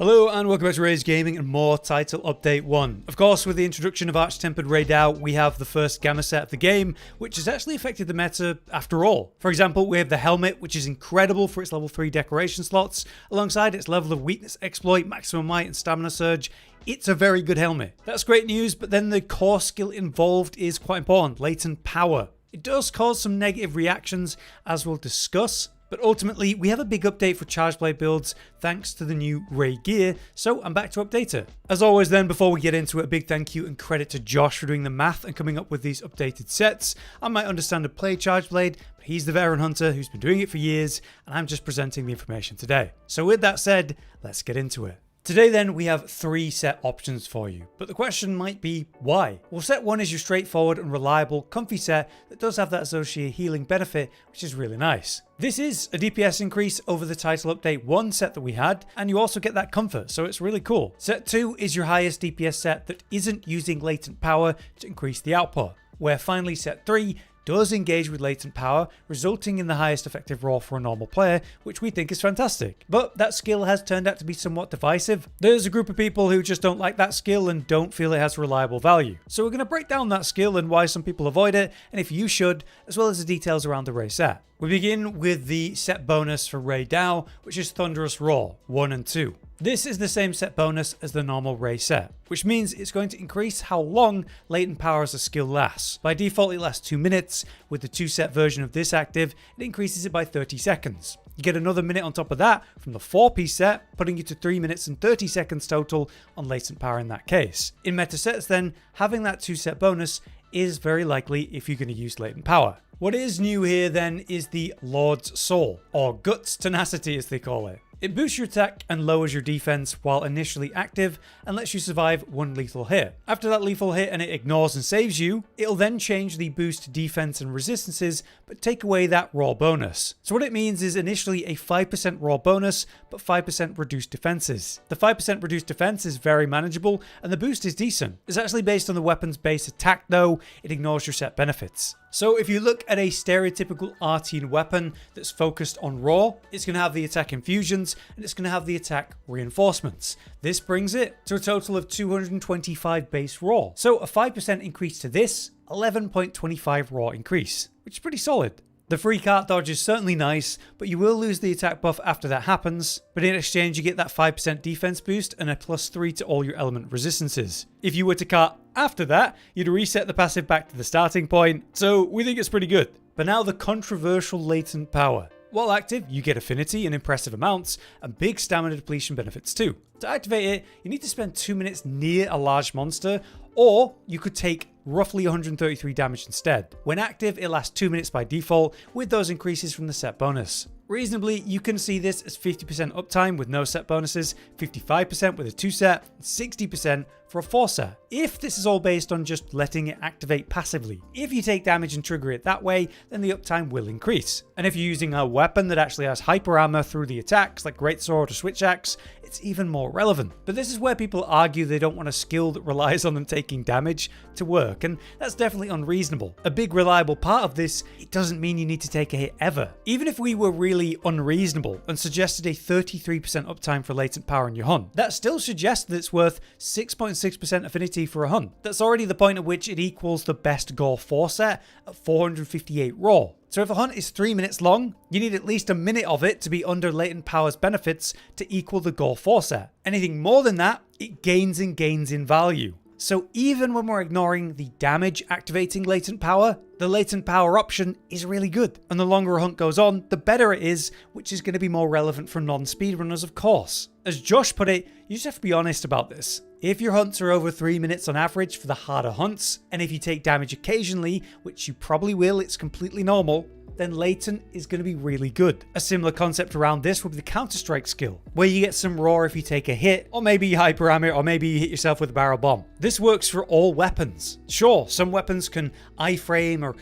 Hello and welcome back to Rey's Gaming and more Title Update 1. Of course, with the introduction of Arch-Tempered Rey Dao, we have the first Gamma set of the game, which has actually affected the meta after all. For example, we have the helmet, which is incredible for its level 3 decoration slots, alongside its level of weakness exploit, maximum might and stamina surge. It's a very good helmet. That's great news, but then the core skill involved is quite important, Latent Power. It does cause some negative reactions, as we'll discuss, but ultimately, we have a big update for Charge Blade builds thanks to the new Rey gear, so I'm back to update it. As always then, before we get into it, a big thank you and credit to Josh for doing the math and coming up with these updated sets. I might understand to play Charge Blade, but he's the veteran hunter who's been doing it for years, and I'm just presenting the information today. So with that said, let's get into it. Today then, we have 3 set options for you, but the question might be why? Well, set 1 is your straightforward and reliable, comfy set that does have that associated healing benefit, which is really nice. This is a DPS increase over the Title Update 1 set that we had, and you also get that comfort, so it's really cool. Set 2 is your highest DPS set that isn't using latent power to increase the output, where finally set 3 does engage with latent power, resulting in the highest effective roll for a normal player, which we think is fantastic. But that skill has turned out to be somewhat divisive. There's a group of people who just don't like that skill and don't feel it has reliable value. So we're going to break down that skill and why some people avoid it, and if you should, as well as the details around the Rey set. We begin with the set bonus for Rey Dao, which is Thunderous Roar 1 and 2. This is the same set bonus as the normal Rey set, which means it's going to increase how long latent power as a skill lasts. By default, it lasts 2 minutes. With the 2 set version of this active, it increases it by 30 seconds. You get another minute on top of that from the 4-piece set, putting you to 3 minutes and 30 seconds total on latent power in that case. In meta sets then, having that 2 set bonus is very likely if you're going to use latent power. What is new here then is the Lord's Soul, or Guts Tenacity as they call it. It boosts your attack and lowers your defense while initially active and lets you survive 1 lethal hit. After that lethal hit and it ignores and saves you, it'll then change the boost to defense and resistances but take away that raw bonus. So what it means is initially a 5% raw bonus but 5% reduced defenses. The 5% reduced defense is very manageable and the boost is decent. It's actually based on the weapon's base attack though, it ignores your set benefits. So if you look at a stereotypical artian weapon that's focused on raw, it's going to have the attack infusions and it's going to have the attack reinforcements. This brings it to a total of 225 base raw. So a 5% increase to this, 11.25 raw increase, which is pretty solid. The free cart dodge is certainly nice, but you will lose the attack buff after that happens, but in exchange you get that 5% defense boost and a +3 to all your element resistances. If you were to cart after that, you'd reset the passive back to the starting point, so we think it's pretty good. But now the controversial latent power. While active, you get affinity in impressive amounts and big stamina depletion benefits too. To activate it, you need to spend 2 minutes near a large monster, or you could take roughly 133 damage instead. When active, it lasts 2 minutes by default, with those increases from the set bonus. Reasonably, you can see this as 50% uptime with no set bonuses, 55% with a 2 set, and 60% for a 4 set. If this is all based on just letting it activate passively. If you take damage and trigger it that way, then the uptime will increase. And if you're using a weapon that actually has hyper armor through the attacks, like Greatsword or Switch Axe, it's even more relevant. But this is where people argue they don't want a skill that relies on them taking damage to work, and that's definitely unreasonable. A big reliable part of this, it doesn't mean you need to take a hit ever. Even if we were really unreasonable and suggested a 33% uptime for latent power in your hunt, that still suggests that it's worth 6.6% affinity for a hunt. That's already the point at which it equals the best gore 4 set at 458 raw. So if a hunt is 3 minutes long, you need at least a minute of it to be under latent power's benefits to equal the gore 4 set. Anything more than that, it gains in value. So even when we're ignoring the damage activating latent power, the latent power option is really good. And the longer a hunt goes on, the better it is, which is going to be more relevant for non-speedrunners of course. As Josh put it, you just have to be honest about this. If your hunts are over 3 minutes on average for the harder hunts, and if you take damage occasionally, which you probably will, it's completely normal, then latent is going to be really good. A similar concept around this would be the Counter-Strike skill, where you get some raw if you take a hit, or maybe you hyper armor, or maybe you hit yourself with a barrel bomb. This works for all weapons. Sure, some weapons can iframe or,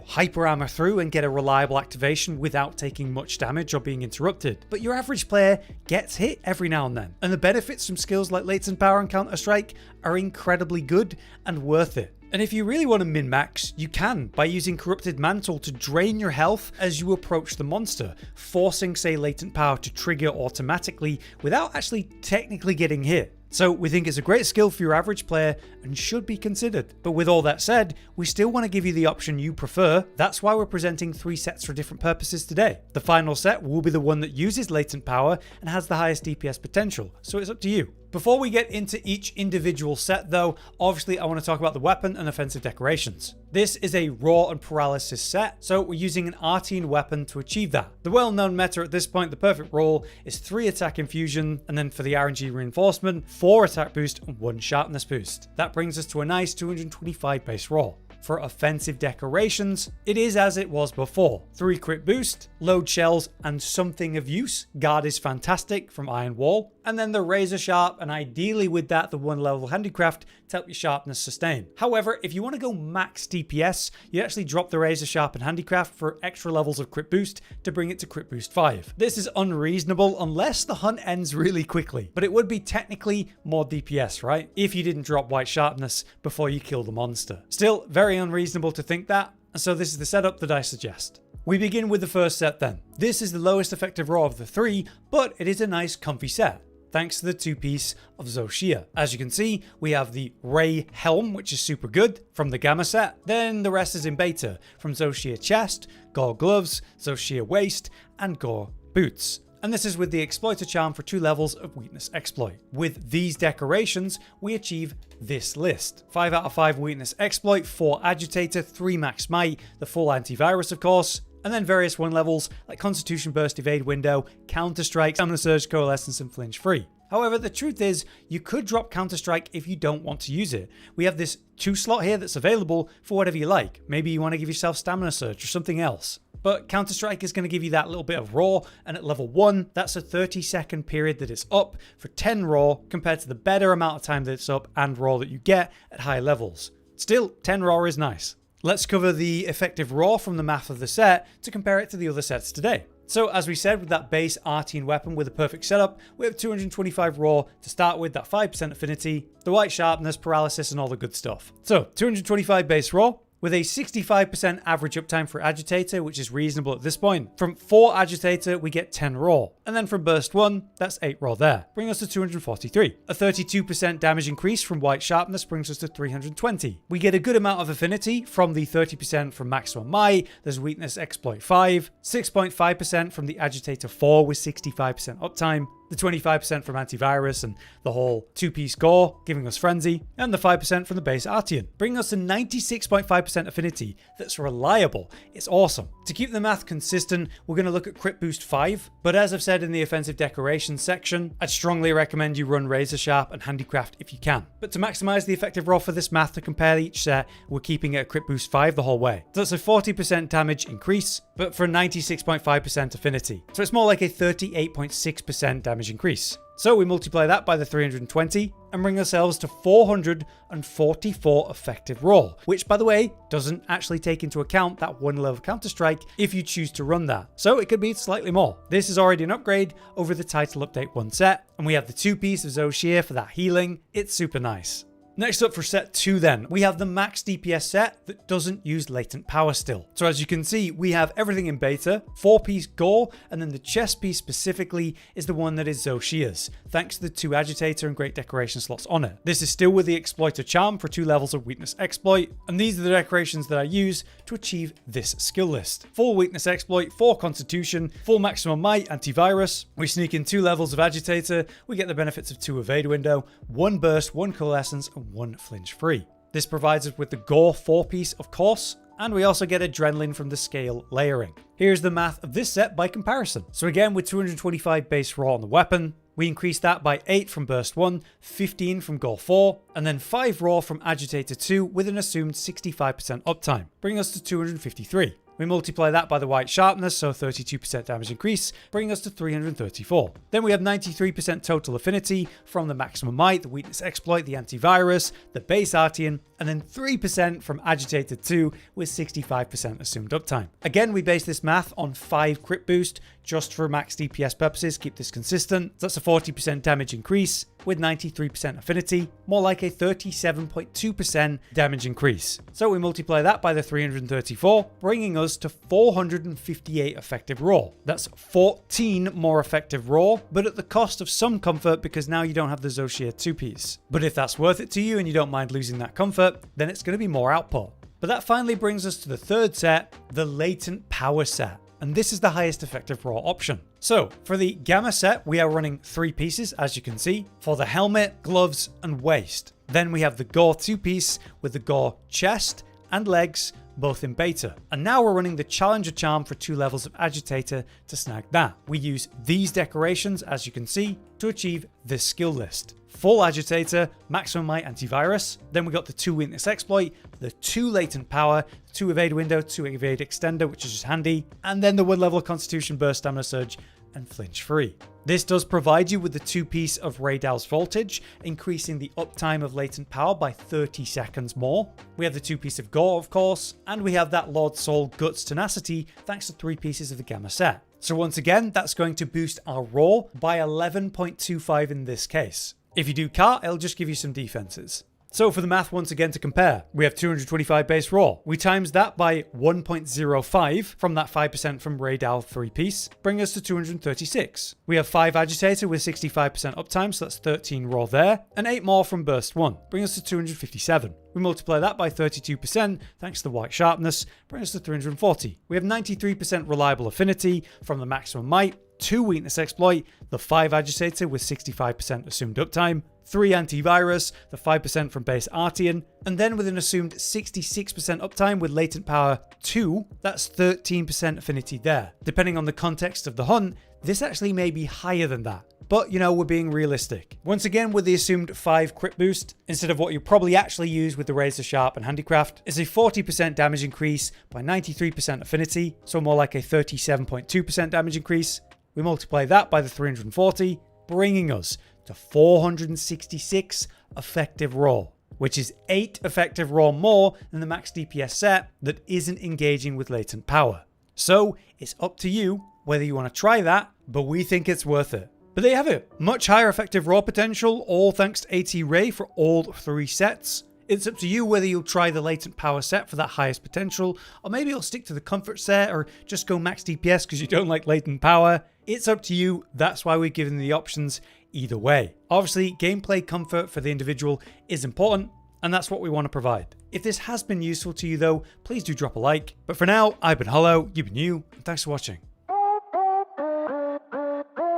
hyper armor through and get a reliable activation without taking much damage or being interrupted. But your average player gets hit every now and then. And the benefits from skills like latent power and Counter-Strike are incredibly good and worth it. And if you really want to min-max, you can by using Corrupted Mantle to drain your health as you approach the monster, forcing, say, Latent Power to trigger automatically without actually technically getting hit. So we think it's a great skill for your average player and should be considered. But with all that said, we still want to give you the option you prefer. That's why we're presenting 3 sets for different purposes today. The final set will be the one that uses latent power and has the highest DPS potential, so it's up to you. Before we get into each individual set though, obviously I want to talk about the weapon and offensive decorations. This is a raw and paralysis set, so we're using an artian weapon to achieve that. The well-known meta at this point, the perfect roll, is 3 attack infusion, and then for the RNG reinforcement, 4 attack boost and 1 sharpness boost. That brings us to a nice 225 base roll. For offensive decorations, it is as it was before. 3 crit boost, load shells, and something of use. Guard is fantastic from Iron Wall. And then the razor sharp, and ideally with that the 1 level handicraft to help your sharpness sustain. However, if you want to go max DPS, you actually drop the razor sharp and handicraft for extra levels of crit boost to bring it to crit boost 5. This is unreasonable unless the hunt ends really quickly, but it would be technically more DPS, right? If you didn't drop white sharpness before you kill the monster. Still, very unreasonable to think that, and so this is the setup that I suggest. We begin with the first set then. This is the lowest effective raw of the 3, but it is a nice comfy set, thanks to the 2-piece of Zoshia. As you can see, we have the Rey helm, which is super good, from the Gamma set. Then the rest is in beta, from Zoshia chest, gore gloves, Zoshia waist, and gore boots. And this is with the exploiter charm for 2 levels of weakness exploit. With these decorations, we achieve this list. 5 out of 5 weakness exploit, 4 agitator, 3 max might, the full antivirus of course, and then various 1 levels like Constitution Burst, Evade Window, Counter Strike, Stamina Surge, Coalescence, and Flinch Free. However, the truth is, you could drop Counter Strike if you don't want to use it. We have this 2 slot here that's available for whatever you like. Maybe you want to give yourself Stamina Surge or something else. But Counter Strike is going to give you that little bit of raw, and at level 1, that's a 30-second period that it's up for 10 raw compared to the better amount of time that it's up and raw that you get at high levels. Still, 10 raw is nice. Let's cover the effective raw from the math of the set to compare it to the other sets today. So as we said, with that base artian weapon with a perfect setup, we have 225 raw to start with, that 5% affinity, the white sharpness, paralysis, and all the good stuff. So 225 base raw, with a 65% average uptime for agitator, which is reasonable at this point. From 4 agitator, we get 10 raw. And then from burst 1, that's 8 raw there, bringing us to 243. A 32% damage increase from white sharpness brings us to 320. We get a good amount of affinity from the 30% from maximum might, there's weakness exploit 5, 6.5% from the agitator 4 with 65% uptime, the 25% from antivirus and the whole 2-piece gore, giving us frenzy, and the 5% from the base artian, bringing us to 96.5% affinity that's reliable. It's awesome. To keep the math consistent, we're going to look at crit boost 5, but as I've said in the offensive decorations section, I'd strongly recommend you run razor sharp and handicraft if you can. But to maximize the effective raw for this math to compare each set, we're keeping it at crit boost 5 the whole way. So that's a 40% damage increase, but for 96.5% affinity. So it's more like a 38.6% damage increase. So we multiply that by the 320 and bring ourselves to 444 effective raw, which by the way doesn't actually take into account that 1 level counter strike if you choose to run that. So it could be slightly more. This is already an upgrade over the title update 1 set, and we have the 2-piece of Zoshia for that healing. It's super nice. Next up for set 2 then, we have the max DPS set that doesn't use latent power still. So as you can see, we have everything in beta, 4-piece gore, and then the chest piece specifically is the one that is Zoshia's, thanks to the 2 agitator and great decoration slots on it. This is still with the exploiter charm for 2 levels of weakness exploit, and these are the decorations that I use to achieve this skill list. Full weakness exploit, 4 constitution, full maximum might, antivirus. We sneak in 2 levels of agitator, we get the benefits of 2 evade window, 1 burst, 1 coalescence, and 1 flinch free. This provides us with the gore 4-piece of course, and we also get adrenaline from the scale layering. Here's the math of this set by comparison. So again, with 225 base raw on the weapon, we increase that by 8 from burst 1, 15 from gore 4, and then 5 raw from agitator 2 with an assumed 65% uptime, bringing us to 253. We multiply that by the white sharpness, so 32% damage increase, bringing us to 334. Then we have 93% total affinity from the maximum might, the weakness exploit, the antivirus, the base artian, and then 3% from agitator 2 with 65% assumed uptime. Again, we base this math on 5 crit boost, just for max DPS purposes, keep this consistent. That's a 40% damage increase with 93% affinity, more like a 37.2% damage increase. So we multiply that by the 334, bringing us to 458 effective raw. That's 14 more effective raw, but at the cost of some comfort because now you don't have the Zoshir 2-piece. But if that's worth it to you and you don't mind losing that comfort, then it's going to be more output. But that finally brings us to the third set, the Latent Power set. And this is the highest effective raw option. So for the Gamma set, we are running 3 pieces, as you can see, for the helmet, gloves, and waist. Then we have the gore 2-piece with the gore chest and legs, both in beta. And now we're running the Challenger charm for 2 levels of agitator to snag that. We use these decorations, as you can see, to achieve this skill list. Full agitator, maximum might antivirus. Then we got the 2 weakness exploit, the 2 latent power, 2 evade window, 2 evade extender, which is just handy. And then the 1 level constitution burst, stamina surge, and flinch free. This does provide you with the 2-piece of Rey Dow's voltage, increasing the uptime of latent power by 30 seconds more. We have the 2-piece of gore, of course, and we have that Lord Soul Guts tenacity thanks to 3 pieces of the Gamma set. So once again, that's going to boost our raw by 11.25 in this case. If you do cart, it'll just give you some defenses. So for the math once again to compare, we have 225 base raw. We times that by 1.05 from that 5% from Rey Dow 3-piece, bring us to 236. We have 5 agitator with 65% uptime, so that's 13 raw there, and 8 more from burst 1, bring us to 257. We multiply that by 32% thanks to the white sharpness, bring us to 340. We have 93% reliable affinity from the maximum might, 2 weakness exploit, the 5 agitator with 65% assumed uptime, 3 antivirus, the 5% from base artian, and then with an assumed 66% uptime with latent power 2, that's 13% affinity there. Depending on the context of the hunt, this actually may be higher than that. But, you know, we're being realistic. Once again, with the assumed 5 crit boost, instead of what you probably actually use with the razor sharp and handicraft, is a 40% damage increase by 93% affinity, so more like a 37.2% damage increase. We multiply that by the 340, bringing us to 466 effective raw, which is 8 effective raw more than the max DPS set that isn't engaging with latent power. So it's up to you whether you want to try that, but we think it's worth it. But there you have it, much higher effective raw potential, all thanks to AT Rey for all 3 sets. It's up to you whether you'll try the latent power set for that highest potential, or maybe you'll stick to the comfort set, or just go max DPS because you don't like latent power. It's up to you, that's why we've given the options either way. Obviously, gameplay comfort for the individual is important, and that's what we want to provide. If this has been useful to you though, please do drop a like. But for now, I've been Hollow, you've been you, and thanks for watching.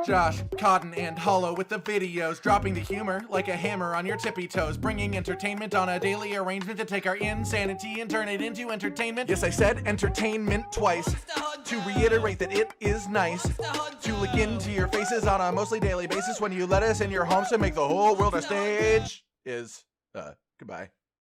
Josh, Cotton, and Hollow with the videos, dropping the humor like a hammer on your tippy toes, bringing entertainment on a daily arrangement to take our insanity and turn it into entertainment. Yes, I said entertainment twice, to reiterate that it is nice to look into your faces on a mostly daily basis when you let us in your homes to make the whole world a stage. Goodbye.